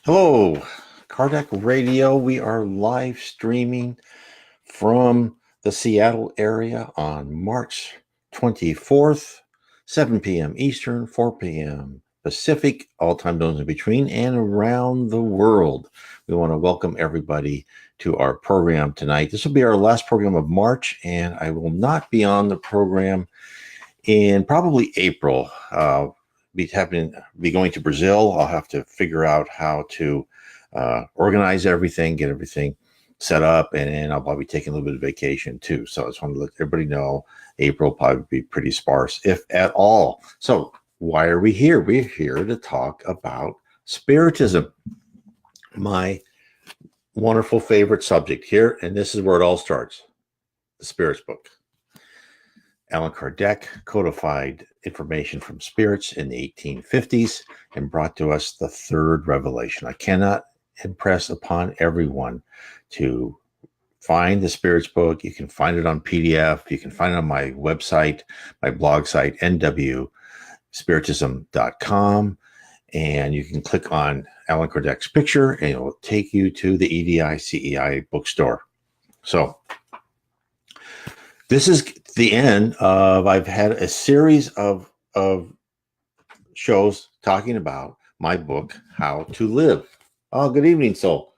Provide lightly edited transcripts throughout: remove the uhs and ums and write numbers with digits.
Hello, Kardec Radio. We are live streaming from the Seattle area on March 24th, 7 p.m. Eastern, 4 p.m. Pacific, all time zones in between, and around the world. We want to welcome everybody to our program tonight. This will be our last program of March, and I will not be on the program in probably April. Be going to Brazil. I'll have to figure out how to organize everything, get everything set up, and I'll probably be taking a little bit of vacation too. So I just want to let everybody know April will probably be pretty sparse, if at all. So why are we here? We're here to talk about Spiritism, my wonderful favorite subject here, and this is where it all starts, the Spirits book. Allan Kardec codified information from spirits in the 1850s and brought to us the third revelation. I cannot impress upon everyone to find the Spirits book. You can find it on PDF. You can find it on my website, my blog site, nwspiritism.com. And you can click on Allan Kardec's picture and it will take you to the EDI CEI bookstore. So this is the end of, I've had a series of shows talking about my book, How to Live. Oh, good evening, soul.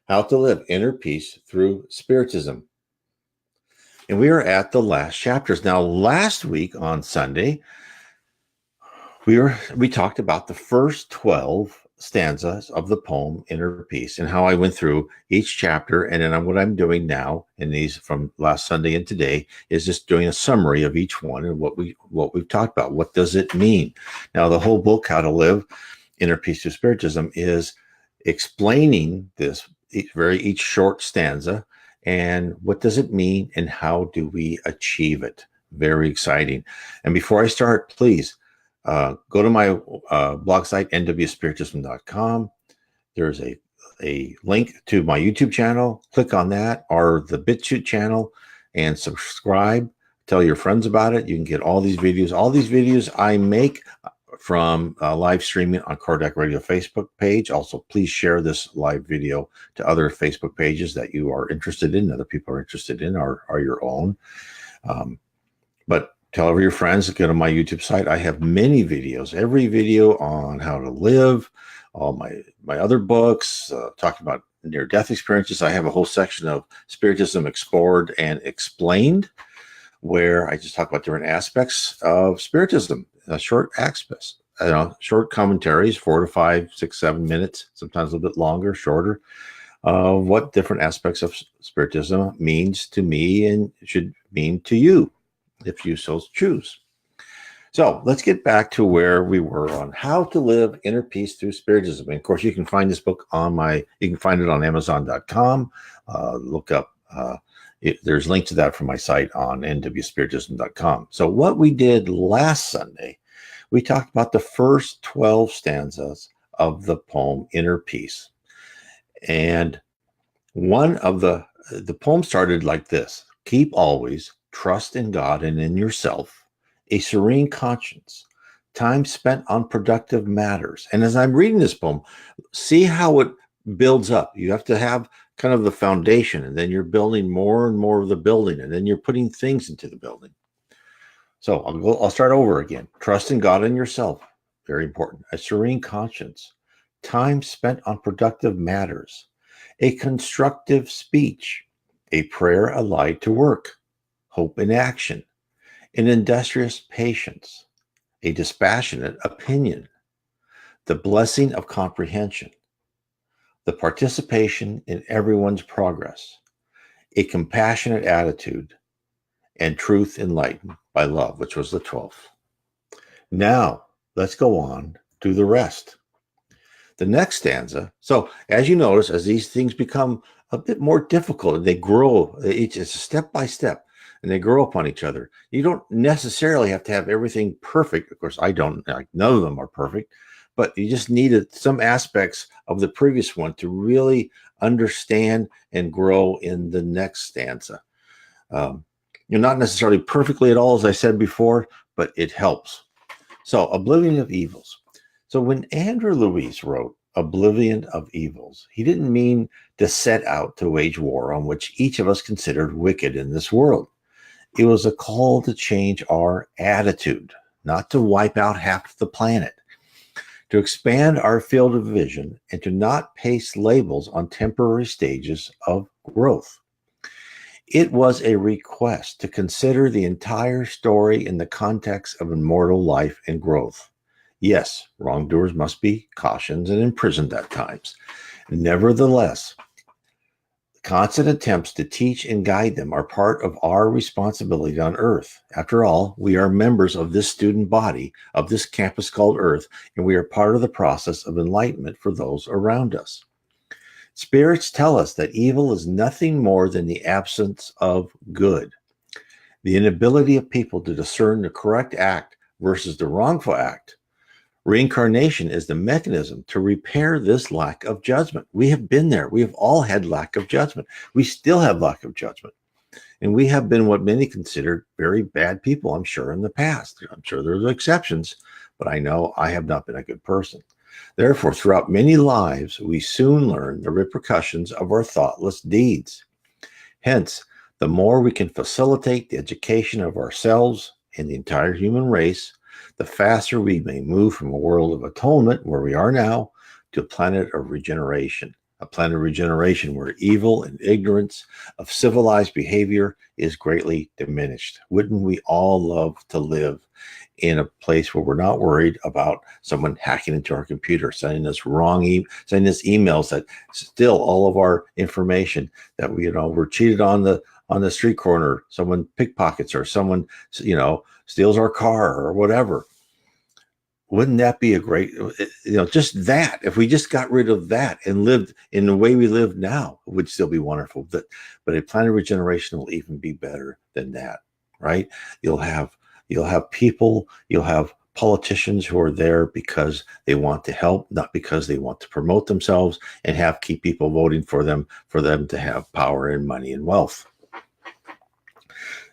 How to Live Inner Peace Through Spiritism. And we are at the last chapters. Now, last week on Sunday, we talked about the first 12 stanzas of the poem Inner Peace and how I went through each chapter. And then what I'm doing now in these from last Sunday and today is just doing a summary of each one and what we've talked about. What does it mean? Now, the whole book, How to Live Inner Peace Through Spiritism, is explaining this each short stanza and what does it mean and how do we achieve it. Very exciting. And before I start, please go to my blog site, nwspiritism.com. There's a link to my YouTube channel. Click on that, or the BitChute channel, and subscribe. Tell your friends about it. You can get all these videos. All these videos I make from live streaming on Kardec Radio Facebook page. Also, please share this live video to other Facebook pages that you are interested in, other people are interested in, or are your own. But tell over your friends, go to my YouTube site. I have many videos, every video on how to live, all my other books, talking about near-death experiences. I have a whole section of Spiritism Explored and Explained, where I just talk about different aspects of Spiritism, short aspects, short commentaries, 4 to 5, 6, 7 minutes, sometimes a little bit longer, shorter, what different aspects of Spiritism means to me and should mean to you, if you so choose. So let's get back to where we were on How to Live Inner Peace Through Spiritism. And of course, you can find this book you can find it on Amazon.com. Look up, there's links to that from my site on nwspiritism.com. So what we did last Sunday, we talked about the first 12 stanzas of the poem Inner Peace. And one of the poem started like this: keep always trust in God and in yourself, a serene conscience, time spent on productive matters. And as I'm reading this poem, see how it builds up. You have to have kind of the foundation, and then you're building more and more of the building, and then you're putting things into the building. So I'll start over again. Trust in God and yourself, very important. A serene conscience, time spent on productive matters, a constructive speech, a prayer allied to work, hope in action, an industrious patience, a dispassionate opinion, the blessing of comprehension, the participation in everyone's progress, a compassionate attitude, and truth enlightened by love, which was the 12th. Now, let's go on to the rest. The next stanza. So as you notice, as these things become a bit more difficult and they grow, it's a step by step, and they grow upon each other. You don't necessarily have to have everything perfect. Of course, I don't. None of them are perfect, but you just needed some aspects of the previous one to really understand and grow in the next stanza. You're not necessarily perfectly at all, as I said before, but it helps. So, oblivion of evils. So when Andre Luiz wrote oblivion of evils. He didn't mean to set out to wage war on which each of us considered wicked in this world. It was a call to change our attitude, not to wipe out half the planet, to expand our field of vision, and to not paste labels on temporary stages of growth. It was a request to consider the entire story in the context of immortal life and growth. Yes, wrongdoers must be cautioned and imprisoned at times. Nevertheless, constant attempts to teach and guide them are part of our responsibility on Earth. After all, we are members of this student body, of this campus called Earth, and we are part of the process of enlightenment for those around us. Spirits tell us that evil is nothing more than the absence of good. The inability of people to discern the correct act versus the wrongful act. Reincarnation is the mechanism to repair this lack of judgment. We have been there. We have all had lack of judgment. We still have lack of judgment. And we have been what many consider very bad people, I'm sure, in the past. I'm sure there's exceptions, but I know I have not been a good person. Therefore, throughout many lives, we soon learn the repercussions of our thoughtless deeds. Hence, the more we can facilitate the education of ourselves and the entire human race, the faster we may move from a world of atonement, where we are now, to a planet of regeneration. A planet of regeneration where evil and ignorance of civilized behavior is greatly diminished. Wouldn't we all love to live in a place where we're not worried about someone hacking into our computer, sending us sending us emails that steal all of our information, that we're cheated on the street corner, someone pickpockets or someone steals our car or whatever? Wouldn't that be a great, just that, if we just got rid of that and lived in the way we live now, it would still be wonderful. But a planet of regeneration will even be better than that, right? You'll have people, you'll have politicians who are there because they want to help, not because they want to promote themselves and keep people voting for them to have power and money and wealth.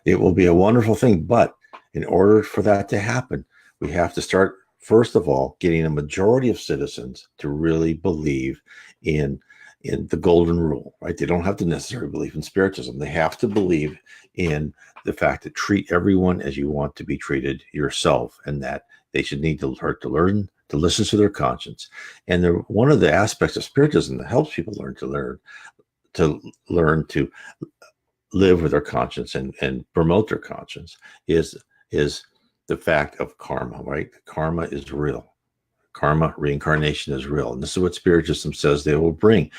It will be a wonderful thing, but in order for that to happen, we have to start, first of all, getting a majority of citizens to really believe in the golden rule, right? They don't have to necessarily believe in Spiritism. They have to believe in the fact that treat everyone as you want to be treated yourself, and that they should need to learn to listen to their conscience. And one of the aspects of Spiritism that helps people learn to live with their conscience and promote their conscience is the fact of karma, right? Karma is real. Karma, reincarnation is real. And this is what Spiritism says they will bring.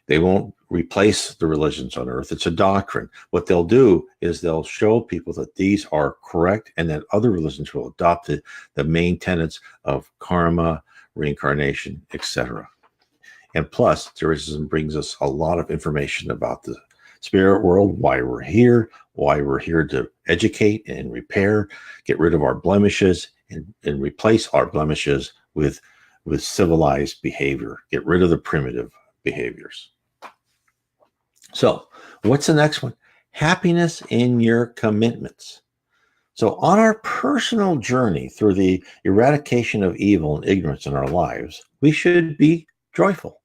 They won't replace the religions on earth. It's a doctrine. What they'll do is they'll show people that these are correct and that other religions will adopt the main tenets of karma, reincarnation, etc. And plus, Spiritism brings us a lot of information about the spirit world, why we're here to educate and repair, get rid of our blemishes, and replace our blemishes with civilized behavior. Get rid of the primitive behaviors. So, what's the next one? Happiness in your commitments. So, on our personal journey through the eradication of evil and ignorance in our lives, we should be joyful.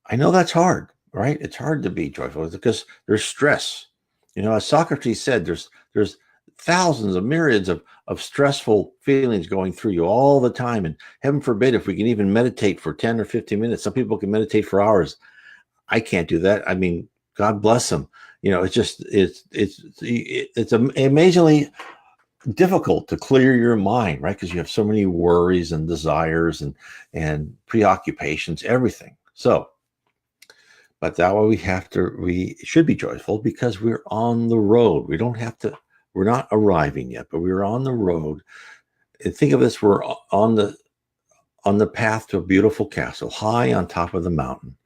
I know that's hard, right? It's hard to be joyful because there's stress. As Socrates said, there's thousands of myriads of stressful feelings going through you all the time. And heaven forbid if we can even meditate for 10 or 15 minutes. Some people can meditate for hours. I can't do that. I mean, God bless them. It's amazingly difficult to clear your mind, right? Because you have so many worries and desires and preoccupations, everything. So, but that way we should be joyful because we're on the road. We're not arriving yet, but we're on the road. And think of this, we're on the path to a beautiful castle, high on top of the mountain.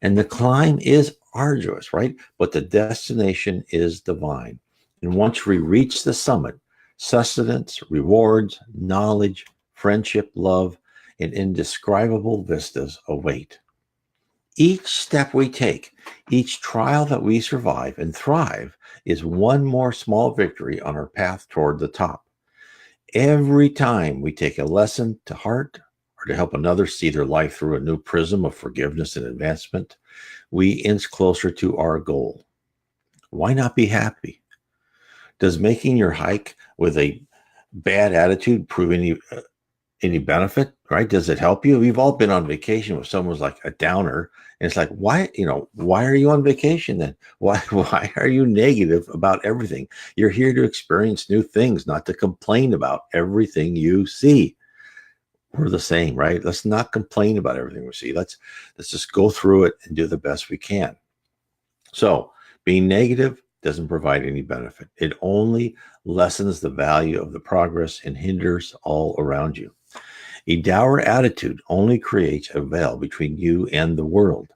And the climb is arduous, right? But the destination is divine. And once we reach the summit, sustenance, rewards, knowledge, friendship, love, and indescribable vistas await. Each step we take, each trial that we survive and thrive is one more small victory on our path toward the top. Every time we take a lesson to heart, or to help another see their life through a new prism of forgiveness and advancement, we inch closer to our goal. Why not be happy? Does making your hike with a bad attitude prove any benefit, right? Does it help you? We've all been on vacation with someone's like a downer, and it's like, why are you on vacation then? Why are you negative about everything? You're here to experience new things, not to complain about everything you see. We're the same, right? Let's not complain about everything we see. Let's just go through it and do the best we can. So being negative doesn't provide any benefit. It only lessens the value of the progress and hinders all around you. A dour attitude only creates a veil between you and the world.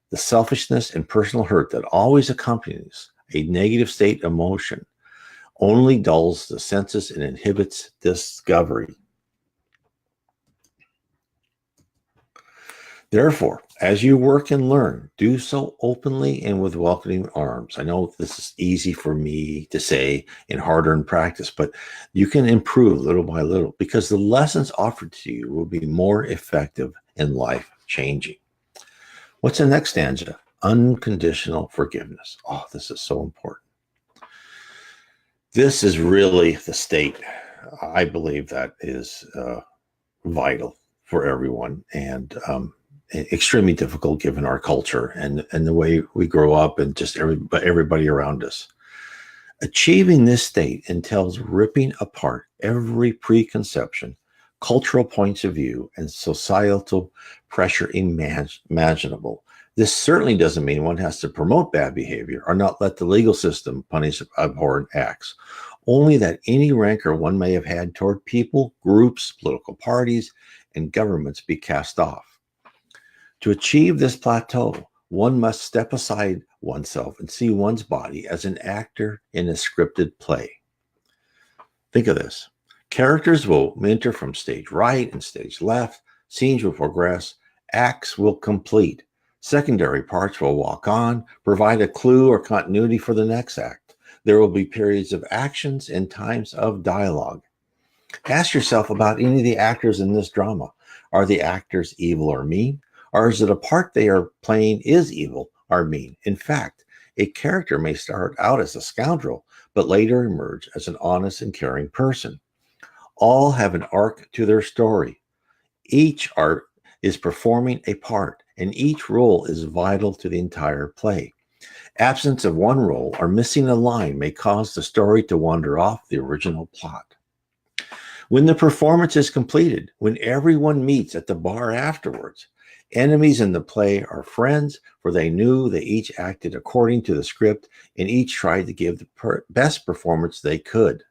The selfishness and personal hurt that always accompanies a negative state of emotion only dulls the senses and inhibits discovery. Therefore, as you work and learn, do so openly and with welcoming arms. I know this is easy for me to say and harder in practice, but you can improve little by little because the lessons offered to you will be more effective and life-changing. What's the next stanza? Unconditional forgiveness. Oh, this is so important. This is really the state, I believe, that is vital for everyone, and extremely difficult given our culture and the way we grow up and just everybody around us. Achieving this state entails ripping apart every preconception, cultural points of view, and societal pressure imaginable. This certainly doesn't mean one has to promote bad behavior or not let the legal system punish abhorrent acts. Only that any rancor one may have had toward people, groups, political parties, and governments be cast off. To achieve this plateau, one must step aside oneself and see one's body as an actor in a scripted play. Think of this. Characters will enter from stage right and stage left. Scenes will progress. Acts will complete. Secondary parts will walk on, provide a clue or continuity for the next act. There will be periods of actions and times of dialogue. Ask yourself about any of the actors in this drama. Are the actors evil or mean? Or is it a part they are playing is evil or mean? In fact, a character may start out as a scoundrel, but later emerge as an honest and caring person. All have an arc to their story. Each art is performing a part, and each role is vital to the entire play. Absence of one role or missing a line may cause the story to wander off the original plot. When the performance is completed, when everyone meets at the bar afterwards, enemies in the play are friends, for they knew they each acted according to the script and each tried to give the best performance they could.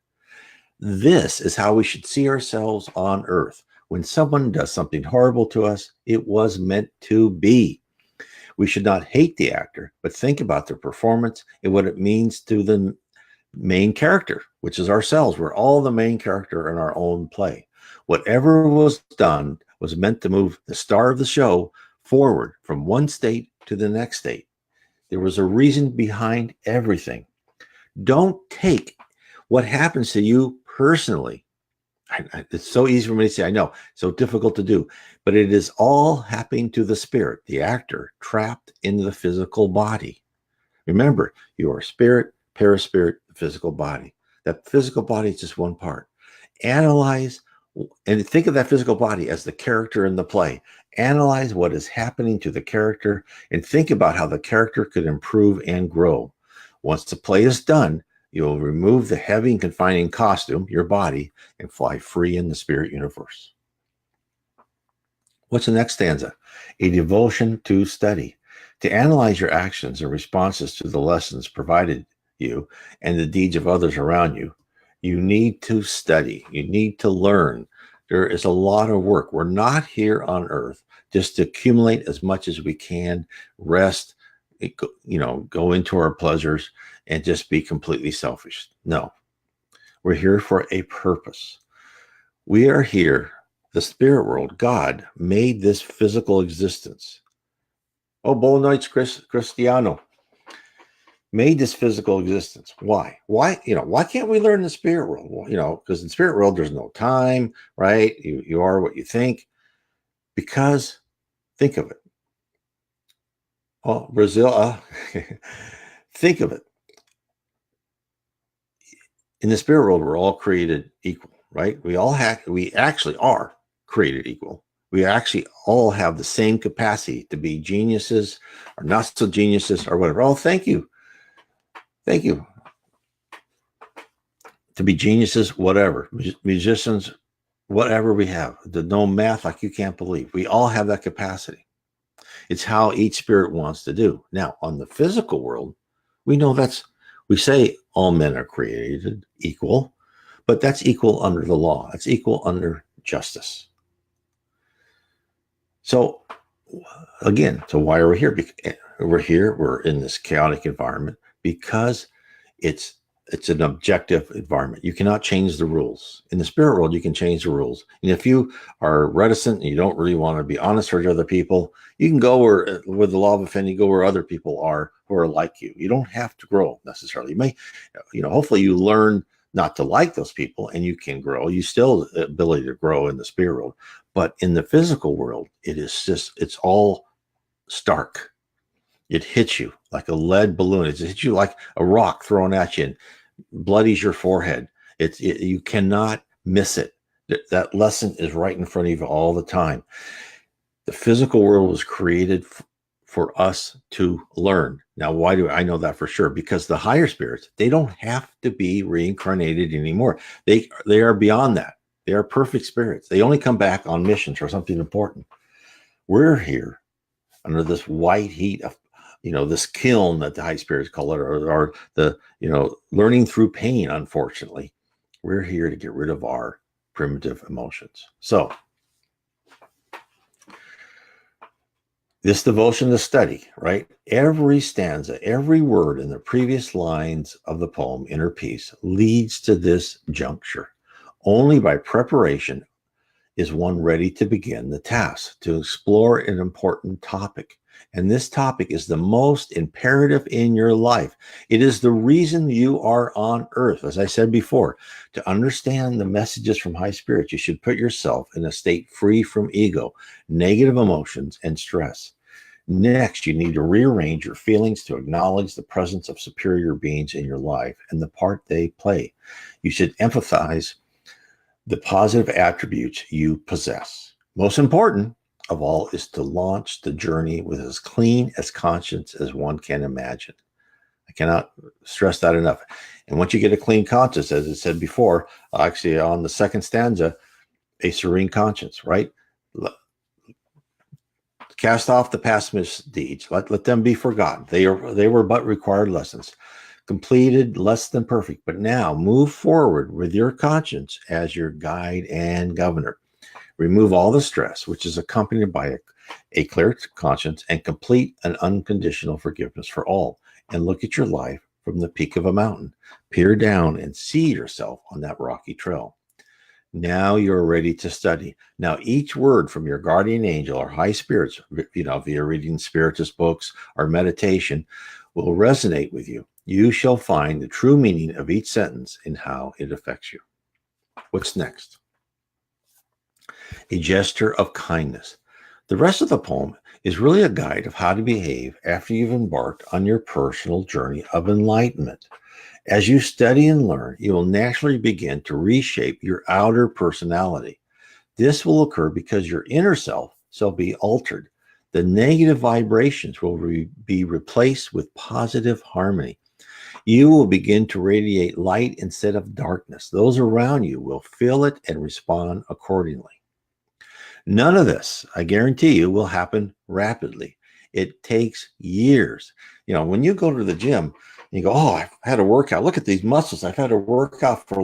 This is how we should see ourselves on earth. When someone does something horrible to us, it was meant to be. We should not hate the actor, but think about their performance and what it means to the main character, which is ourselves. We're all the main character in our own play. Whatever was done was meant to move the star of the show forward from one state to the next state. There was a reason behind everything. Don't take what happens to you personally. It's so easy for me to say, I know, so difficult to do, but it is all happening to the spirit, the actor, trapped in the physical body. Remember, you are spirit, paraspirit, physical body. That physical body is just one part. Analyze and think of that physical body as the character in the play. Analyze what is happening to the character and think about how the character could improve and grow. Once the play is done, you will remove the heavy and confining costume, your body, and fly free in the spirit universe. What's the next stanza? A devotion to study. To analyze your actions and responses to the lessons provided you and the deeds of others around you, you need to study. You need to learn. There is a lot of work. We're not here on earth just to accumulate as much as we can, rest, go into our pleasures and just be completely selfish. No, we're here for a purpose. We are here. The spirit world, God, made this physical existence. Oh, Bolognites Cristiano made this physical existence. Why? Why can't we learn the spirit world? Well, because in the spirit world, there's no time, right? You are what you think. Because think of it. Oh, Brazil, think of it. In the spirit world, we're all created equal, right? We actually are created equal. We actually all have the same capacity to be geniuses or not so geniuses or whatever. Oh, thank you. Thank you. To be geniuses, whatever. Musicians, whatever we have. The no math like you can't believe. We all have that capacity. It's how each spirit wants to do. Now, on the physical world, we know we say all men are created equal, but that's equal under the law. It's equal under justice. So again, so why are we here? We're in this chaotic environment because it's an objective environment. You cannot change the rules. In the spirit world, you can change the rules. And if you are reticent and you don't really want to be honest with other people, you can go where, with the law of affinity, go where other people are who are like you. You don't have to grow necessarily. You may, hopefully you learn not to like those people and you can grow. You still have the ability to grow in the spirit world. But in the physical world, it's all stark. It hits you like a lead balloon. It hits you like a rock thrown at you and bloodies your forehead. You cannot miss it. That lesson is right in front of you all the time. The physical world was created for us to learn. Now, why do I know that for sure? Because the higher spirits, they don't have to be reincarnated anymore. They are beyond that. They are perfect spirits. They only come back on missions for something important. We're here under this white heat of, this kiln that the high spirits call it, or the, learning through pain, unfortunately. We're here to get rid of our primitive emotions. So this devotion to study, right? Every stanza, every word in the previous lines of the poem, Inner Peace, leads to this juncture. Only by preparation is one ready to begin the task, to explore an important topic. And this topic is the most imperative in your life. It is the reason you are on earth. As I said before, to understand the messages from high spirits, you should put yourself in a state free from ego, negative emotions, and stress. Next, you need to rearrange your feelings to acknowledge the presence of superior beings in your life and the part they play. You should emphasize the positive attributes you possess. Most important of all is to launch the journey with as clean as conscience as one can imagine. I cannot stress that enough. And once you get a clean conscience, as I said before, actually on the second stanza, a serene conscience, right? Cast off the past misdeeds. Let them be forgotten. They were but required lessons. Completed, less than perfect. But now move forward with your conscience as your guide and governor. Remove all the stress, which is accompanied by a clear conscience, and complete an unconditional forgiveness for all. And look at your life from the peak of a mountain. Peer down and see yourself on that rocky trail. Now you're ready to study. Now, each word from your guardian angel or high spirits, via reading spiritist books or meditation, will resonate with you. You shall find the true meaning of each sentence and how it affects you. What's next? A gesture of kindness. The rest of the poem is really a guide of how to behave after you've embarked on your personal journey of enlightenment. As you study and learn, you will naturally begin to reshape your outer personality. This will occur because your inner self shall be altered. The negative vibrations will be replaced with positive harmony. You will begin to radiate light instead of darkness. Those around you will feel it and respond accordingly. None of this, I guarantee you, will happen rapidly. It takes years. When you go to the gym, you go, oh, I've had a workout. Look at these muscles. I've had a workout for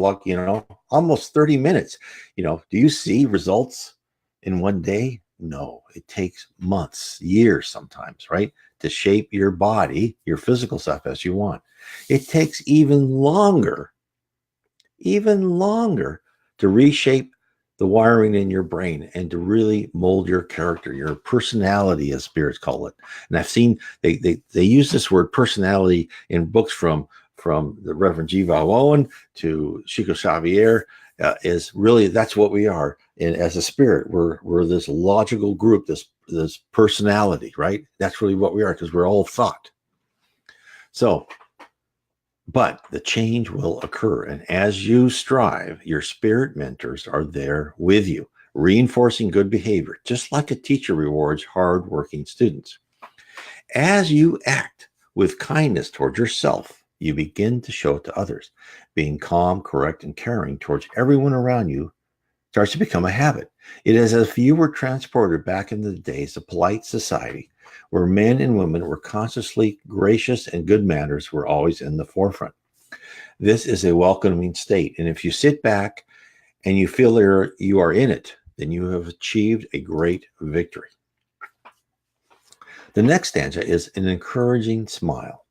almost 30 minutes. Do you see results in one day? No, it takes months, years sometimes, right? To shape your body, your physical stuff as you want. It takes even longer to reshape the wiring in your brain and to really mold your character, your personality, as spirits call it. And I've seen they use this word personality in books from the Reverend G. Val Owen to Chico Xavier. Is really, that's what we are. And as a spirit, we're this logical group, this personality, right? That's really what we are, because we're all thought. So, but the change will occur. And as you strive, your spirit mentors are there with you, reinforcing good behavior, just like a teacher rewards hardworking students. As you act with kindness towards yourself, you begin to show it to others. Being calm, correct, and caring towards everyone around you starts to become a habit. It is as if you were transported back into the days of polite society, where men and women were consciously gracious and good manners were always in the forefront. This is a welcoming state. And if you sit back and you feel you are in it, then you have achieved a great victory. The next stanza is an encouraging smile.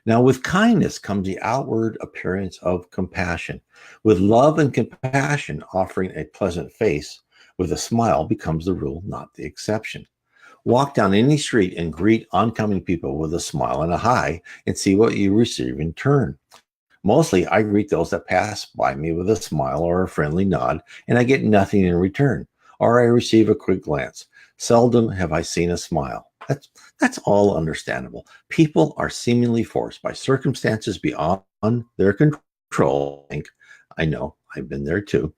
Now, with kindness comes the outward appearance of compassion. With love and compassion, offering a pleasant face with a smile becomes the rule, not the exception. Walk down any street and greet oncoming people with a smile and a hi, and see what you receive in turn. Mostly, I greet those that pass by me with a smile or a friendly nod, and I get nothing in return, or I receive a quick glance. Seldom have I seen a smile. That's all understandable. People are seemingly forced by circumstances beyond their control. I know, I've been there too,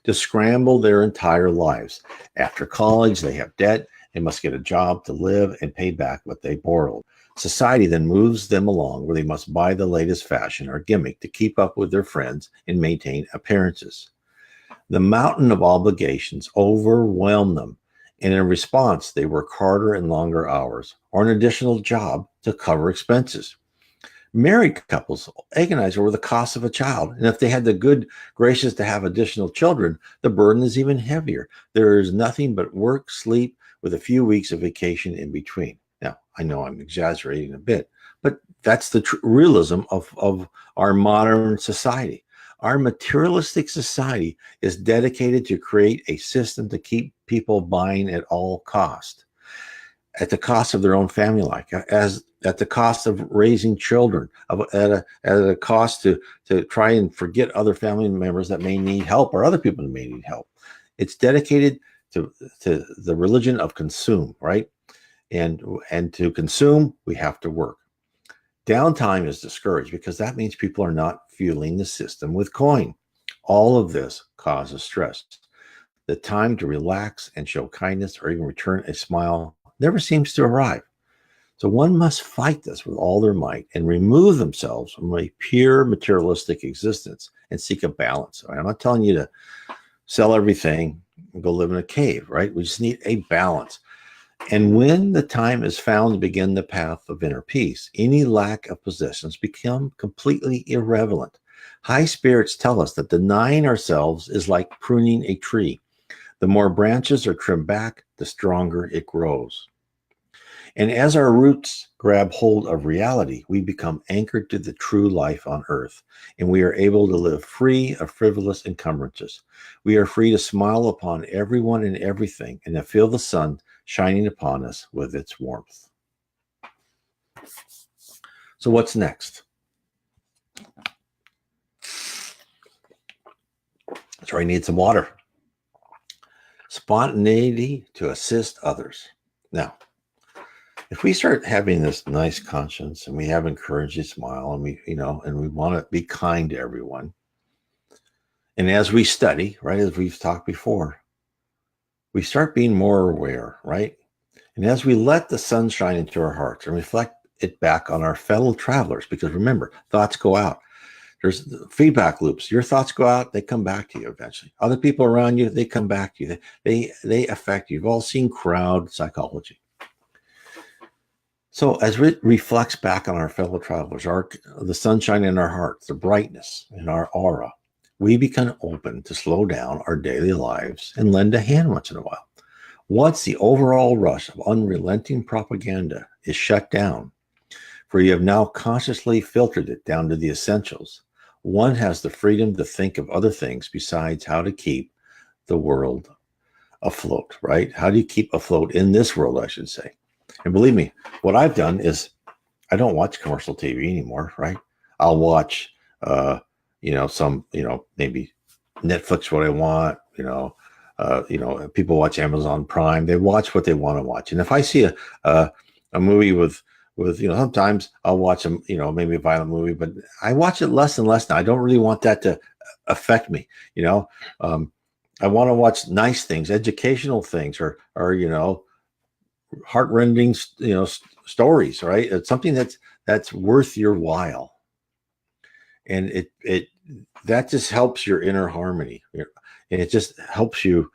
to scramble their entire lives. After college, they have debt. They must get a job to live and pay back what they borrowed. Society then moves them along where they must buy the latest fashion or gimmick to keep up with their friends and maintain appearances. The mountain of obligations overwhelm them, and in response, they work harder and longer hours or an additional job to cover expenses. Married couples agonize over the cost of a child, and if they had the good graces to have additional children, the burden is even heavier. There is nothing but work, sleep, with a few weeks of vacation in between. Now, I know I'm exaggerating a bit, but that's the realism of our modern society. Our materialistic society is dedicated to create a system to keep people buying at all cost, at the cost of their own family life, as at the cost of raising children, at a cost to try and forget other family members that may need help or other people that may need help. It's dedicated to the religion of consume, right? And to consume, we have to work. Downtime is discouraged because that means people are not fueling the system with coin. All of this causes stress. The time to relax and show kindness or even return a smile never seems to arrive. So one must fight this with all their might and remove themselves from a pure materialistic existence and seek a balance. I'm not telling you to sell everything and go live in a cave, right? We just need a balance. And when the time is found to begin the path of inner peace, any lack of possessions become completely irrelevant. High spirits tell us that denying ourselves is like pruning a tree. The more branches are trimmed back, the stronger it grows. And as our roots grab hold of reality, we become anchored to the true life on earth, and we are able to live free of frivolous encumbrances. We are free to smile upon everyone and everything and to feel the sun shining upon us with its warmth. So what's next? So I need some water. Spontaneity to assist others. Now, if we start having this nice conscience and we have encouraged to smile and we want to be kind to everyone, and as we study, right, as we've talked before, we start being more aware, right? And as we let the sun shine into our hearts and reflect it back on our fellow travelers, because remember, thoughts go out. There's feedback loops. Your thoughts go out, they come back to you eventually. Other people around you, they come back to you. They affect you. You've all seen crowd psychology. So as it reflects back on our fellow travelers, the sunshine in our hearts, the brightness in our aura, we become open to slow down our daily lives and lend a hand once in a while. Once the overall rush of unrelenting propaganda is shut down, for you have now consciously filtered it down to the essentials, one has the freedom to think of other things besides how to keep the world afloat, right? How do you keep afloat in this world, I should say? And believe me, what I've done is I don't watch commercial TV anymore, right? I'll watch, maybe Netflix what I want, people watch Amazon Prime. They watch what they want to watch. And if I see a movie with sometimes I'll watch maybe a violent movie, but I watch it less and less now. I don't really want that to affect me. I want to watch nice things, educational things, or heartrending, stories, right? It's something that's worth your while. And it that just helps your inner harmony. And it just helps you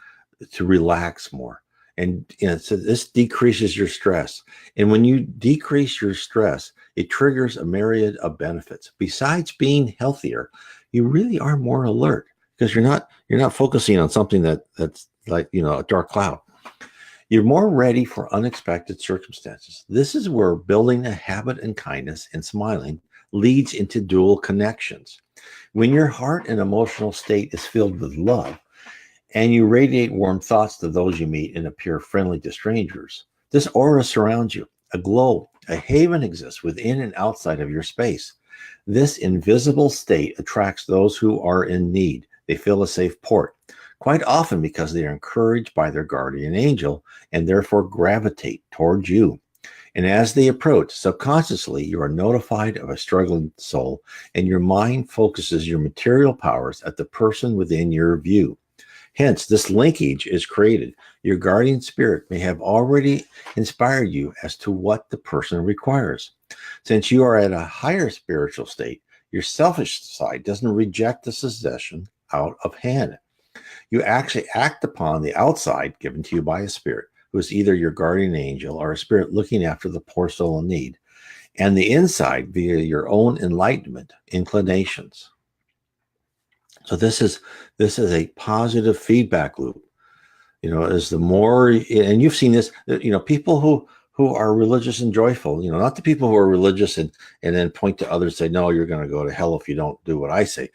to relax more. And so this decreases your stress. And when you decrease your stress, it triggers a myriad of benefits. Besides being healthier, you really are more alert because you're not focusing on something that's like, a dark cloud. You're more ready for unexpected circumstances. This is where building a habit in kindness and smiling leads into dual connections. When your heart and emotional state is filled with love, and you radiate warm thoughts to those you meet and appear friendly to strangers, this aura surrounds you. A glow, a haven exists within and outside of your space. This invisible state attracts those who are in need. They feel a safe port, quite often because they are encouraged by their guardian angel and therefore gravitate towards you. And as they approach, subconsciously, you are notified of a struggling soul, and your mind focuses your material powers at the person within your view. Hence, this linkage is created. Your guardian spirit may have already inspired you as to what the person requires. Since you are at a higher spiritual state, your selfish side doesn't reject the suggestion out of hand. You actually act upon the outside given to you by a spirit, who is either your guardian angel or a spirit looking after the poor soul in need, and the inside via your own enlightenment inclinations. So this is a positive feedback loop. As the more, and you've seen this, people who are religious and joyful, not the people who are religious and then point to others and say, no, you're going to go to hell if you don't do what I say.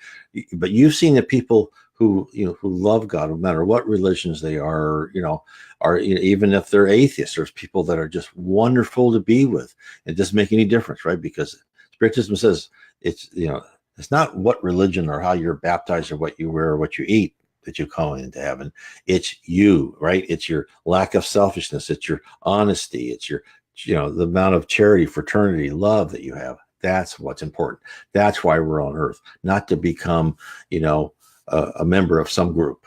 But you've seen the people who love God, no matter what religions they are, even if they're atheists. There's people that are just wonderful to be with. It doesn't make any difference, right? Because Spiritism says it's not what religion or how you're baptized or what you wear or what you eat that you go into heaven. It's you, right? It's your lack of selfishness. It's your honesty. It's your, the amount of charity, fraternity, love that you have. That's what's important. That's why we're on earth, not to become, a member of some group.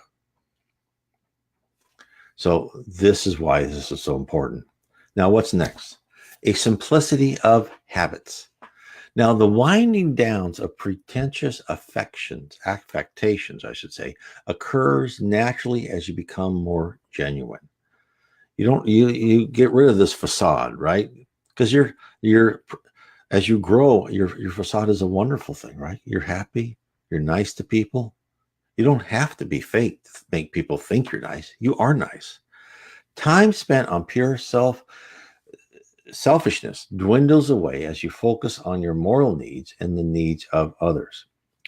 So this is why this is so important. Now, what's next? A simplicity of habits. Now, the winding downs of pretentious affectations, occurs naturally as you become more genuine. You get rid of this facade, right? Because as you grow, your facade is a wonderful thing, right? You're happy, you're nice to people. You don't have to be fake to make people think you're nice. You are nice. Time spent on pure selfishness dwindles away as you focus on your moral needs and the needs of others.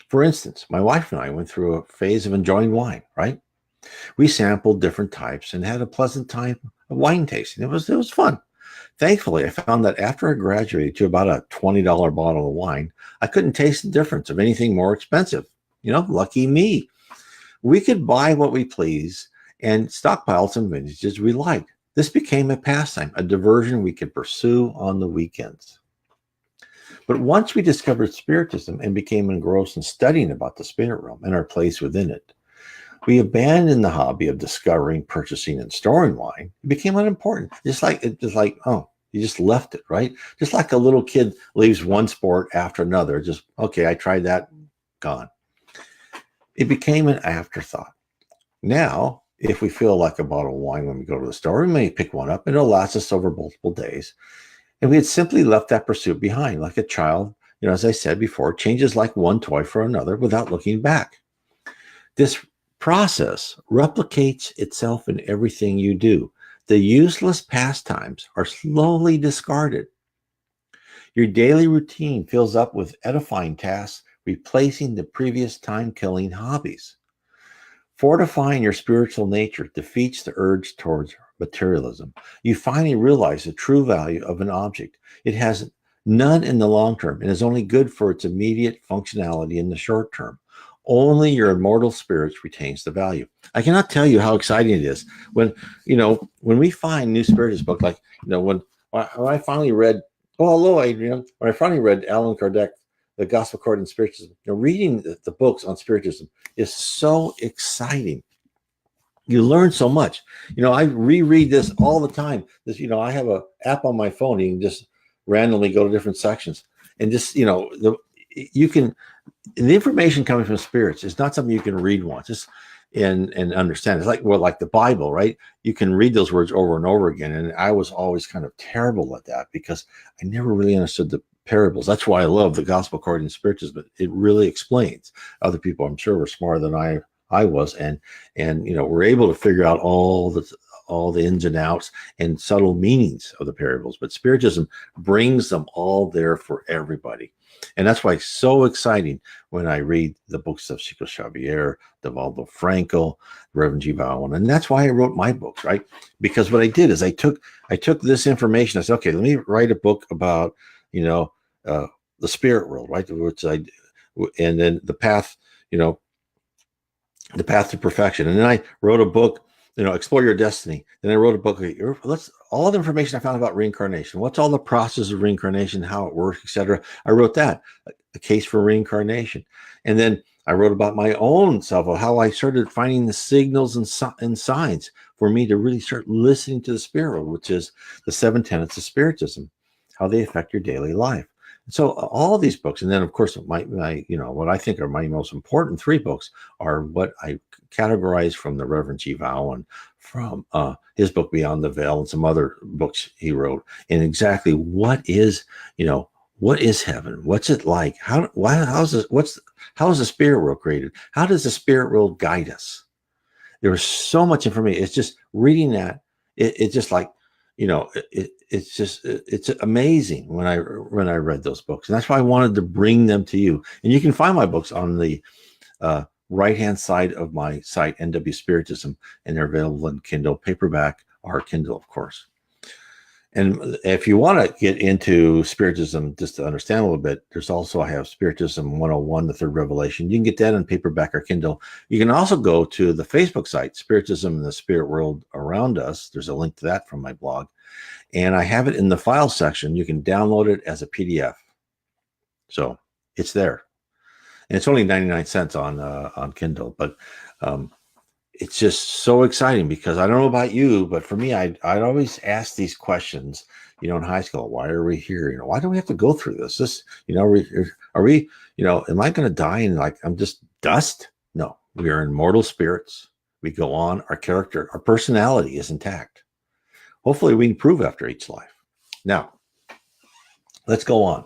For instance, my wife and I went through a phase of enjoying wine, right? We sampled different types and had a pleasant time of wine tasting. It was fun. Thankfully, I found that after I graduated to about a $20 bottle of wine, I couldn't taste the difference of anything more expensive. Lucky me. We could buy what we please and stockpile some vintages we liked. This became a pastime, a diversion we could pursue on the weekends. But once we discovered Spiritism and became engrossed in studying about the spirit realm and our place within it, we abandoned the hobby of discovering, purchasing, and storing wine. It became unimportant. You just left it, right? Just like a little kid leaves one sport after another. Just, okay, I tried that, gone. It became an afterthought. Now, if we feel like a bottle of wine when we go to the store, we may pick one up and it'll last us over multiple days. And we had simply left that pursuit behind, like a child, as I said before, changes like one toy for another without looking back. This process replicates itself in everything you do. The useless pastimes are slowly discarded. Your daily routine fills up with edifying tasks, replacing the previous time-killing hobbies. Fortifying your spiritual nature defeats the urge towards materialism. You finally realize the true value of an object. It has none in the long term and is only good for its immediate functionality in the short term. Only your immortal spirits retains the value. I cannot tell you how exciting it is when, when we find new Spiritist book, like, when I finally read, oh, hello, Adrian. When I finally read Allan Kardec, The Gospel According to Spiritism, reading the books on Spiritism is so exciting. You learn so much. I reread this all the time. I have a app on my phone. You can just randomly go to different sections and just, the information coming from spirits is not something you can read once and understand. It's like the Bible, right? You can read those words over and over again. And I was always kind of terrible at that because I never really understood the parables. That's why I love the Gospel According to Spiritism. But it really explains. Other people, I'm sure, were smarter than I was, and we're able to figure out all the ins and outs and subtle meanings of the parables. But Spiritism brings them all there for everybody. And that's why it's so exciting when I read the books of Chico Xavier, Divaldo Franco, Reverend G. Bowen. And that's why I wrote my books, right? Because what I did is I took this information. I said, okay, let me write a book about, the spirit world, right? And then the path, the path to perfection. And then I wrote a book, Explore Your Destiny. Then I wrote a book, all the information I found about reincarnation. What's all the process of reincarnation, how it works, etc. I wrote that, A Case for Reincarnation. And then I wrote about my own self, of how I started finding the signals and signs for me to really start listening to the spirit world, which is the 7 tenets of Spiritism, how they affect your daily life. So all of these books, and then of course my what I think are my most important 3 books are what I categorize from the Reverend G. Bowen, from his book Beyond the Veil, and some other books he wrote, and exactly what is heaven? What's it like? How is the spirit world created? How does the spirit world guide us? There was so much information. It's just reading that. It's just like, it's amazing when I read those books. And that's why I wanted to bring them to you. And you can find my books on the right-hand side of my site, NW Spiritism, and they're available in Kindle, paperback, or Kindle, of course. And if you want to get into Spiritism, just to understand a little bit, I have Spiritism 101, the Third Revelation. You can get that in paperback or Kindle. You can also go to the Facebook site, Spiritism and the Spirit World Around Us. There's a link to that from my blog. And I have it in the file section. You can download it as a PDF. So it's there. And it's only 99 cents on Kindle. But it's just so exciting because I don't know about you, but for me, I'd always ask these questions, in high school. Why are we here? Why do we have to go through this? Are we, am I going to die and I'm just dust? No, we are immortal spirits. We go on. Our character, our personality is intact. Hopefully we improve after each life. Now, let's go on.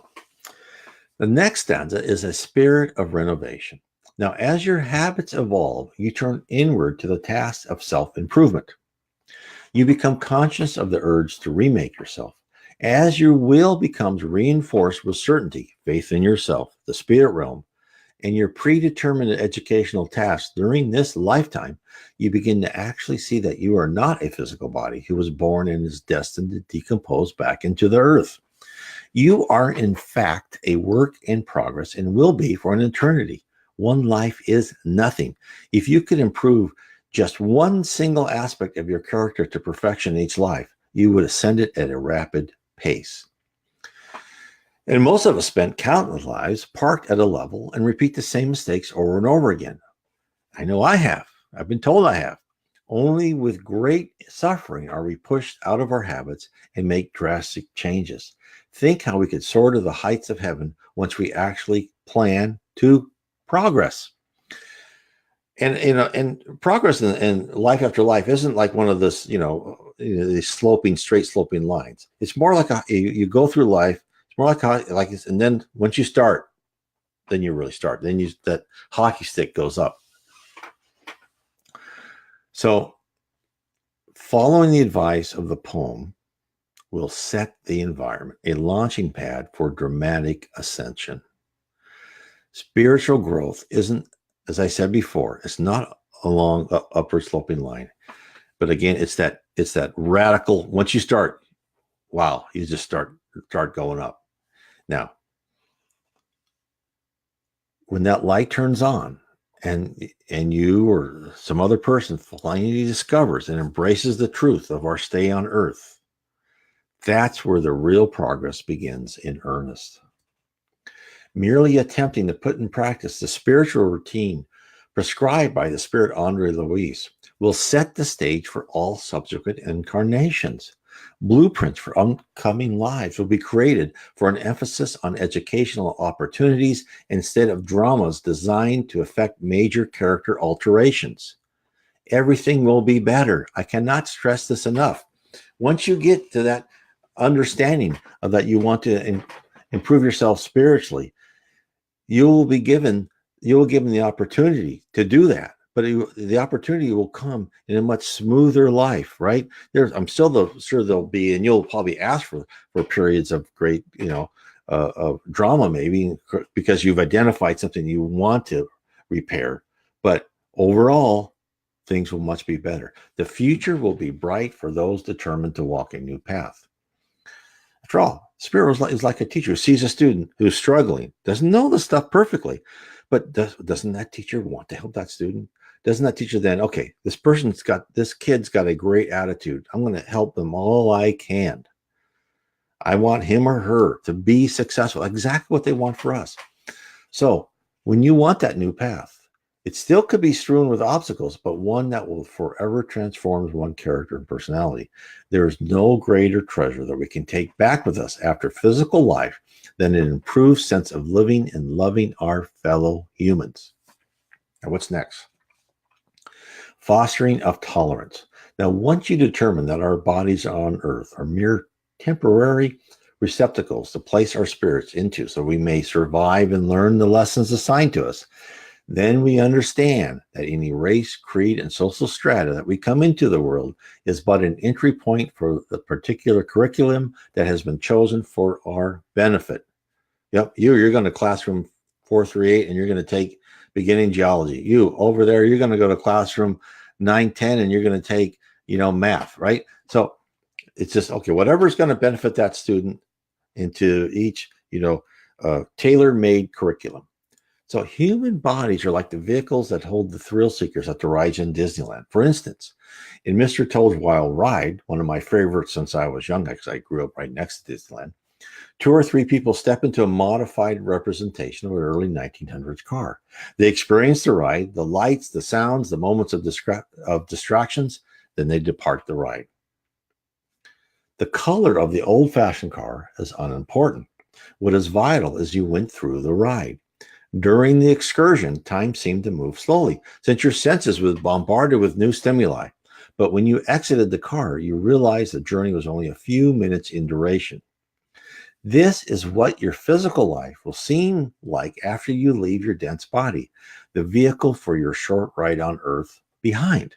The next stanza is a spirit of renovation. Now, as your habits evolve, you turn inward to the task of self-improvement. You become conscious of the urge to remake yourself. As your will becomes reinforced with certainty, faith in yourself, the spirit realm, and your predetermined educational tasks during this lifetime, you begin to actually see that you are not a physical body who was born and is destined to decompose back into the earth. You are, in fact, a work in progress and will be for an eternity. One life is nothing. If you could improve just one single aspect of your character to perfection in each life, you would ascend it at a rapid pace. And most of us spent countless lives parked at a level and repeat the same mistakes over and over again. I know I have. I've been told I have. Only with great suffering are we pushed out of our habits and make drastic changes. Think how we could soar to the heights of heaven once we actually plan to progress. And progress in life after life isn't like one of this, these straight sloping lines. It's more like you go through life. It's more like this, and then once you start, then you really start. Then that hockey stick goes up. So, following the advice of the poem will set the environment, a launching pad for dramatic ascension. Spiritual growth isn't, as I said before, it's not along an upward sloping line. But again, it's that radical, once you start, wow, you just start going up. Now, when that light turns on and you or some other person finally discovers and embraces the truth of our stay on earth, that's where the real progress begins in earnest. Merely attempting to put in practice the spiritual routine prescribed by the spirit Andre Luiz will set the stage for all subsequent incarnations. Blueprints for upcoming lives will be created for an emphasis on educational opportunities instead of dramas designed to effect major character alterations. Everything will be better. I cannot stress this enough. Once you get to that understanding of that you want to improve yourself spiritually, you will given the opportunity to do that. But the opportunity will come in a much smoother life, right? I'm still sure there'll be, and you'll probably ask for periods of great, of drama, maybe because you've identified something you want to repair. But overall, things will much be better. The future will be bright for those determined to walk a new path. After all, Spirit is like a teacher who sees a student who's struggling, doesn't know the stuff perfectly, but doesn't that teacher want to help that student? Doesn't that teacher then, okay, this kid's got a great attitude. I'm going to help them all I can. I want him or her to be successful, exactly what they want for us. So when you want that new path, it still could be strewn with obstacles, but one that will forever transform one's character and personality. There is no greater treasure that we can take back with us after physical life than an improved sense of living and loving our fellow humans. Now, what's next? Fostering of tolerance. Now, once you determine that our bodies on earth are mere temporary receptacles to place our spirits into so we may survive and learn the lessons assigned to us, then we understand that any race, creed, and social strata that we come into the world is but an entry point for the particular curriculum that has been chosen for our benefit. Yep, you're going to classroom 438 and you're going to take beginning geology. You over there, you're going to go to classroom 910 and you're going to take, math, right? So it's just, okay, whatever's going to benefit that student into each, tailor-made curriculum. So human bodies are like the vehicles that hold the thrill seekers at the rides in Disneyland. For instance, in Mr. Toad's Wild Ride, one of my favorites since I was young, because I grew up right next to Disneyland, 2 or 3 people step into a modified representation of an early 1900s car. They experience the ride, the lights, the sounds, the moments of distractions, then they depart the ride. The color of the old-fashioned car is unimportant. What is vital is you went through the ride. During the excursion, time seemed to move slowly, since your senses were bombarded with new stimuli. But when you exited the car, you realized the journey was only a few minutes in duration. This is what your physical life will seem like after you leave your dense body, the vehicle for your short ride on earth behind.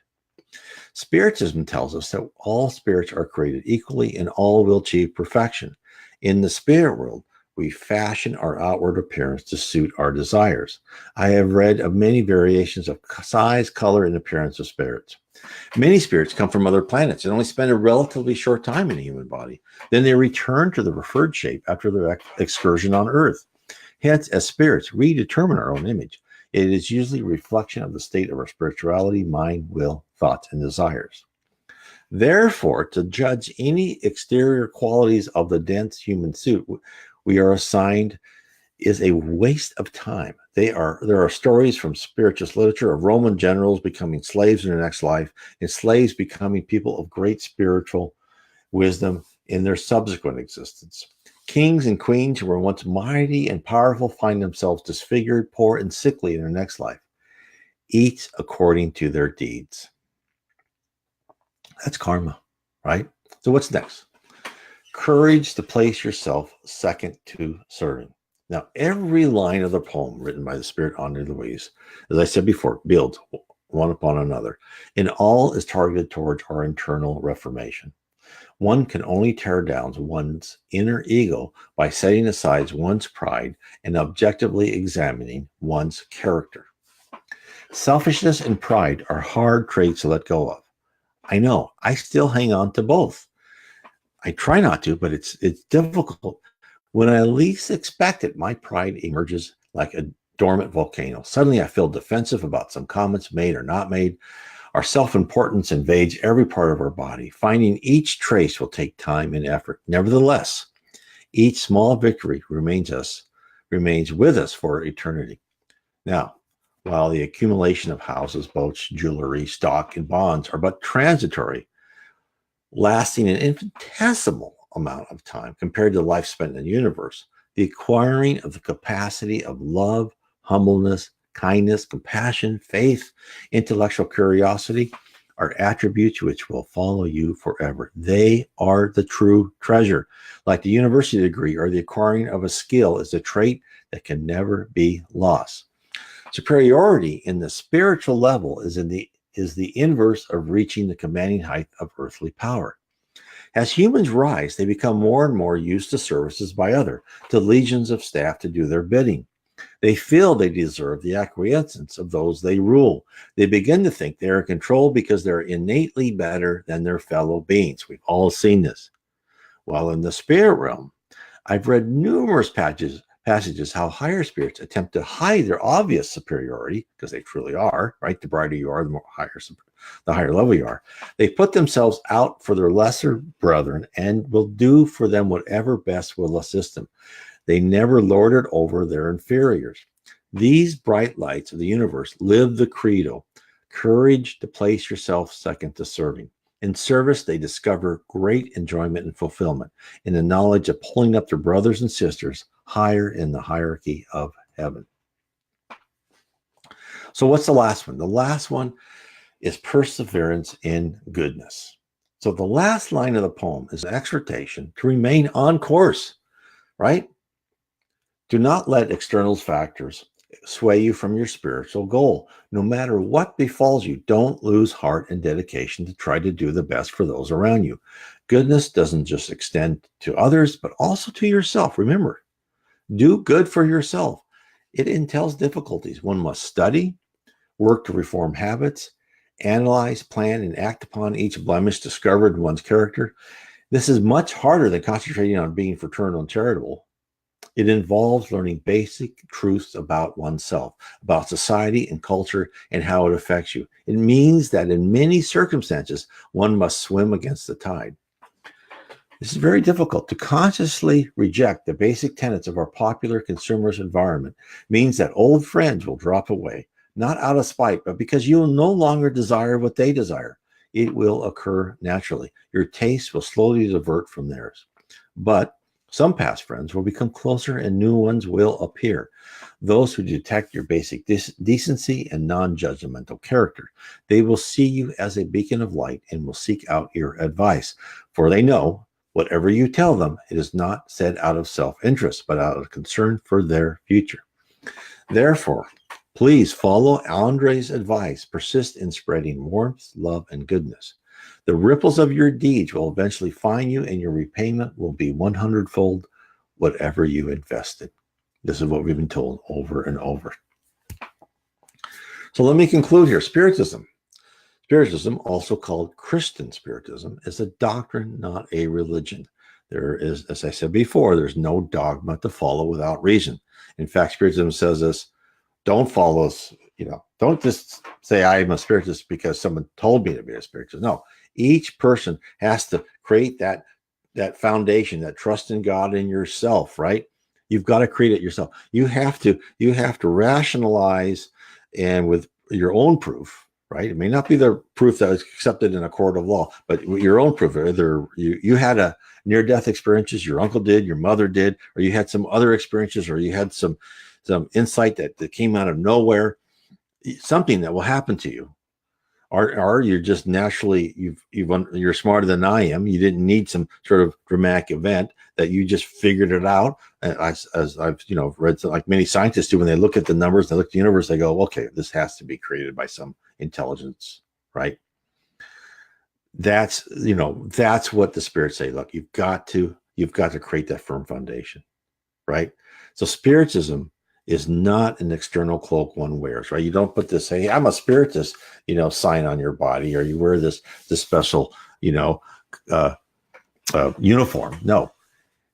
Spiritism tells us that all spirits are created equally and all will achieve perfection. In the spirit world, we fashion our outward appearance to suit our desires. I have read of many variations of size, color, and appearance of spirits. Many spirits come from other planets and only spend a relatively short time in a human body. Then they return to the preferred shape after their excursion on Earth. Hence, as spirits, we determine our own image. It is usually a reflection of the state of our spirituality, mind, will, thoughts, and desires. Therefore, to judge any exterior qualities of the dense human suit we are assigned is a waste of time. There are stories from spiritualist literature of Roman generals becoming slaves in their next life, and slaves becoming people of great spiritual wisdom in their subsequent existence. Kings and queens who were once mighty and powerful find themselves disfigured, poor, and sickly in their next life, each according to their deeds. That's karma, right? So what's next? Courage to place yourself second to serving. Now, every line of the poem written by the spirit Andre Luiz, as I said before, builds one upon another, and all is targeted towards our internal reformation. One can only tear down one's inner ego by setting aside one's pride and objectively examining one's character. Selfishness and pride are hard traits to let go of. I know, I still hang on to both. I try not to, but it's difficult. When I least expect it, my pride emerges like a dormant volcano. Suddenly I feel defensive about some comments made or not made. Our self-importance invades every part of our body. Finding each trace will take time and effort. Nevertheless, each small victory remains with us for eternity. Now, while the accumulation of houses, boats, jewelry, stock, and bonds are but transitory, lasting an infinitesimal amount of time compared to the life spent in the universe, the acquiring of the capacity of love, humbleness, kindness, compassion, faith, intellectual curiosity are attributes which will follow you forever. They are the true treasure. Like the university degree or the acquiring of a skill is a trait that can never be lost. Superiority in the spiritual level is the inverse of reaching the commanding height of earthly power. As humans rise, they become more and more used to services by others, to legions of staff to do their bidding. They feel they deserve the acquiescence of those they rule. They begin to think they are in control because they're innately better than their fellow beings. We've all seen this. While in the spirit realm, I've read numerous passages how higher spirits attempt to hide their obvious superiority, because they truly are, right? The brighter you are, the higher level you are. They put themselves out for their lesser brethren and will do for them whatever best will assist them. They never lord it over their inferiors. These bright lights of the universe live the credo, courage to place yourself second to serving. In service, they discover great enjoyment and fulfillment in the knowledge of pulling up their brothers and sisters higher in the hierarchy of heaven. So what's the last one? The last one is perseverance in goodness. So the last line of the poem is an exhortation to remain on course, right? Do not let external factors sway you from your spiritual goal. No matter what befalls you, don't lose heart and dedication to try to do the best for those around you. Goodness doesn't just extend to others, but also to yourself. Remember, do good for yourself. It entails difficulties. One must study, work to reform habits, analyze, plan, and act upon each blemish discovered in one's character. This is much harder than concentrating on being fraternal and charitable. It involves learning basic truths about oneself, about society and culture, and how it affects you. It means that in many circumstances, one must swim against the tide. This is very difficult. To consciously reject the basic tenets of our popular consumerist environment means that old friends will drop away, not out of spite, but because you will no longer desire what they desire. It will occur naturally. Your tastes will slowly divert from theirs. But some past friends will become closer and new ones will appear. Those who detect your basic decency and non-judgmental character. They will see you as a beacon of light and will seek out your advice. For they know, whatever you tell them, it is not said out of self-interest, but out of concern for their future. Therefore, please follow Andre's advice. Persist in spreading warmth, love, and goodness. The ripples of your deeds will eventually find you, and your repayment will be 100-fold whatever you invested. This is what we've been told over and over. So let me conclude here. Spiritism, also called Christian Spiritism, is a doctrine, not a religion. There is, as I said before, there's no dogma to follow without reason. In fact, Spiritism says this: don't follow us, don't just say I'm a spiritist because someone told me to be a spiritist. No, each person has to create that foundation, that trust in God and yourself, right? You've got to create it yourself. You have to rationalize, and with your own proof, right? It may not be the proof that is accepted in a court of law, but your own proof. Either you had a near-death experiences, your uncle did, your mother did, or you had some other experiences, or you had some insight that came out of nowhere, something that will happen to you. Or you're just naturally, you're smarter than I am. You didn't need some sort of dramatic event, that you just figured it out. And as I've read, like many scientists do, when they look at the numbers, they look at the universe, they go, okay, this has to be created by some intelligence, right? That's what the spirits say. Look, you've got to create that firm foundation, right? So Spiritism is not an external cloak one wears, right? You don't put this, hey, I'm a spiritist, sign on your body, or you wear this special, uniform. No,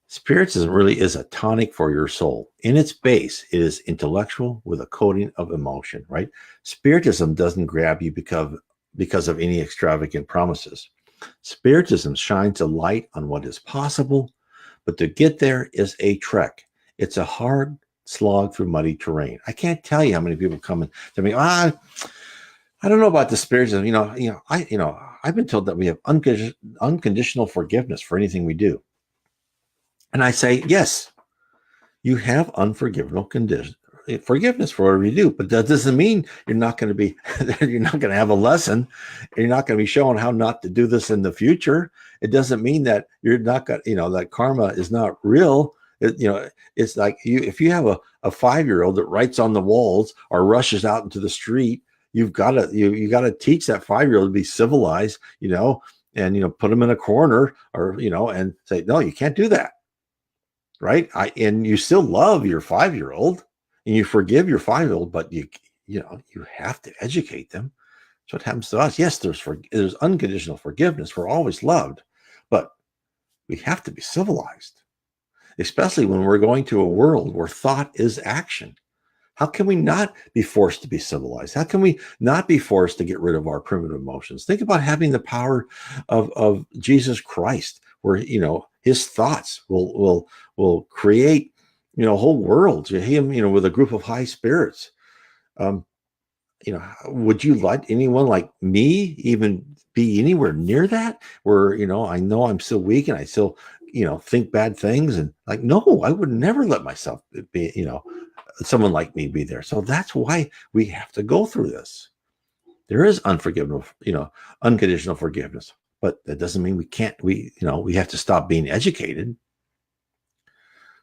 Spiritism really is a tonic for your soul. In its base, it is intellectual with a coating of emotion, right? Spiritism doesn't grab you because of any extravagant promises. Spiritism shines a light on what is possible, but to get there is a trek. It's a hard slog through muddy terrain. I can't tell you how many people come and tell me, I don't know about the spiritism. I've been told that we have unconditional forgiveness for anything we do. And I say, yes, you have unforgivable forgiveness for whatever you do, but that doesn't mean you're not going to be, you're not going to have a lesson. You're not going to be shown how not to do this in the future. It doesn't mean that you're not going, that karma is not real. It's like if you have a 5-year-old that writes on the walls or rushes out into the street, you got to teach that 5-year-old to be civilized, and put them in a corner or and say, no, you can't do that. Right. And you still love your 5-year-old and you forgive your 5-year-old, but you have to educate them. That's what happens to us. Yes, there's unconditional forgiveness. We're always loved, but we have to be civilized, especially when we're going to a world where thought is action. How can we not be forced to be civilized? How can we not be forced to get rid of our primitive emotions? Think about having the power of Jesus Christ, where his thoughts will create whole worlds. Him with a group of high spirits. Would you let anyone like me even be anywhere near that? Where I know I'm still weak and I still think bad things, and no, I would never let myself be someone like me be there. So that's why we have to go through this. There is unconditional forgiveness, but that doesn't mean we can't. We have to stop being educated.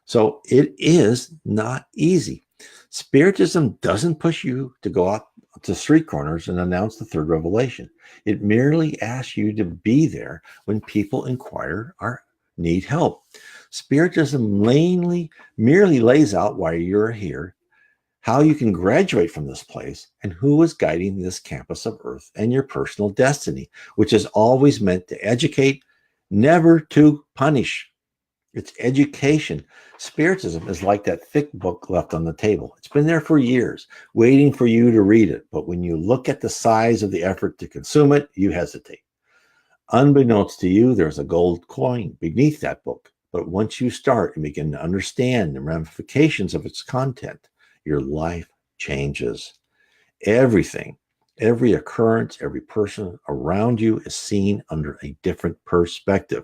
So it is not easy. Spiritism doesn't push you to go out to street corners and announce the third revelation. It merely asks you to be there when people inquire or need help. Spiritism merely lays out why you're here, how you can graduate from this place, and who is guiding this campus of Earth and your personal destiny, which is always meant to educate, never to punish. It's education. Spiritism is like that thick book left on the table. It's been there for years, waiting for you to read it. But when you look at the size of the effort to consume it, you hesitate. Unbeknownst to you, there's a gold coin beneath that book. But once you start and begin to understand the ramifications of its content, your life changes. Everything, every occurrence, every person around you is seen under a different perspective.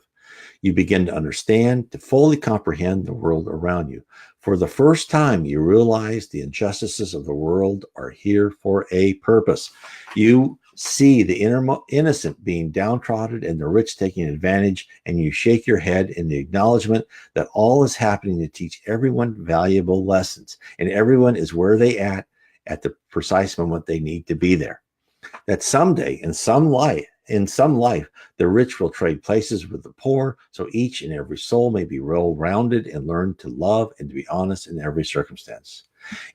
You begin to understand, to fully comprehend the world around you. For the first time, you realize the injustices of the world are here for a purpose. You see the innocent being downtrodden and the rich taking advantage, and you shake your head in the acknowledgement that all is happening to teach everyone valuable lessons, and everyone is where they at the precise moment they need to be there. That someday, in some life, the rich will trade places with the poor, so each and every soul may be well-rounded and learn to love and to be honest in every circumstance.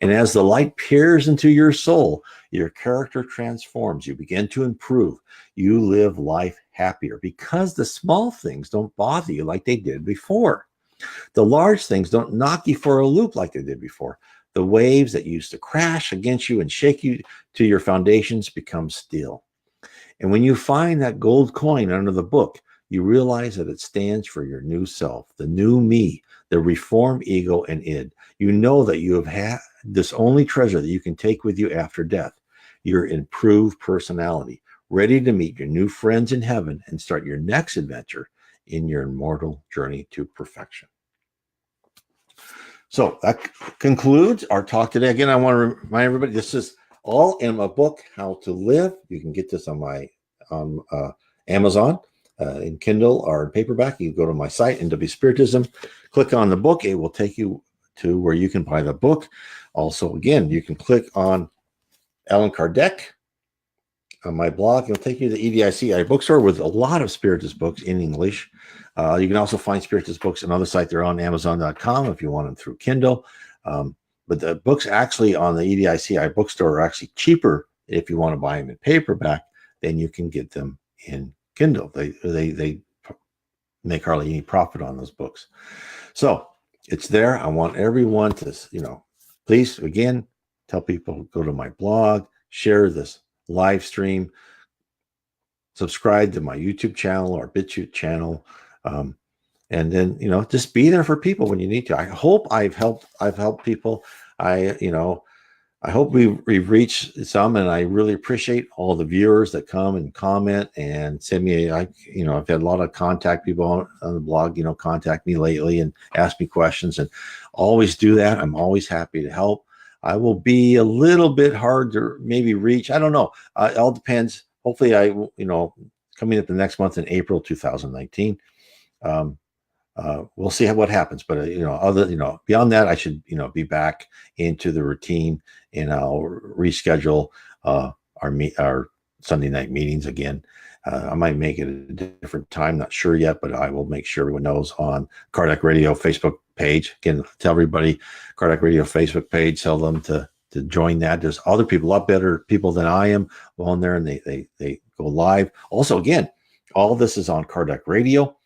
And as the light peers into your soul, your character transforms. You begin to improve. You live life happier because the small things don't bother you like they did before. The large things don't knock you for a loop like they did before. The waves that used to crash against you and shake you to your foundations become still. And when you find that gold coin under the book, you realize that it stands for your new self, the new me, the reformed ego and id. You know that you have had this only treasure that you can take with you after death, your improved personality, ready to meet your new friends in heaven and start your next adventure in your immortal journey to perfection. So that concludes our talk today. Again, I want to remind everybody, this is all in my book, How to Live. You can get this on Amazon in Kindle or in paperback. You go to my site, NW Spiritism, click on the book. It will take you to where you can buy the book. Also, again, you can click on Allan Kardec on my blog. It'll take you to the EDICI bookstore with a lot of Spiritist books in English. You can also find Spiritist books on other sites. They're on Amazon.com if you want them through Kindle. But the books actually on the EDICI bookstore are actually cheaper if you want to buy them in paperback than you can get them in Kindle. They make hardly any profit on those books. So it's there. I want everyone to, please, again, tell people, go to my blog, share this live stream, subscribe to my YouTube channel or BitChute channel. And then, just be there for people when you need to. I hope I've helped people. I hope we've reached some, and I really appreciate all the viewers that come and comment and send me. I've had a lot of contact people on the blog, contact me lately and ask me questions, and always do that. I'm always happy to help. I will be a little bit hard to maybe reach. I don't know. It all depends. Hopefully coming up the next month in April 2019. We'll see what happens, but beyond that, I should be back into the routine, and I'll reschedule our Sunday night meetings again. I might make it a different time, not sure yet, but I will make sure everyone knows on Cardiac Radio Facebook page. Again, tell everybody Cardiac Radio Facebook page. Tell them to join that. There's other people, a lot better people than I am, on there, and they go live. Also, again, all of this is on Cardiac Radio.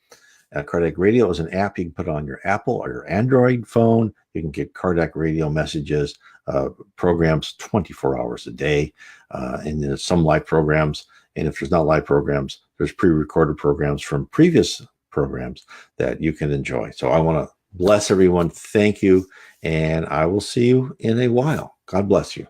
Cardiac Radio is an app you can put on your Apple or your Android phone. You can get Cardiac Radio messages, programs 24 hours a day. And there's some live programs. And if there's not live programs, there's pre-recorded programs from previous programs that you can enjoy. So I want to bless everyone. Thank you. And I will see you in a while. God bless you.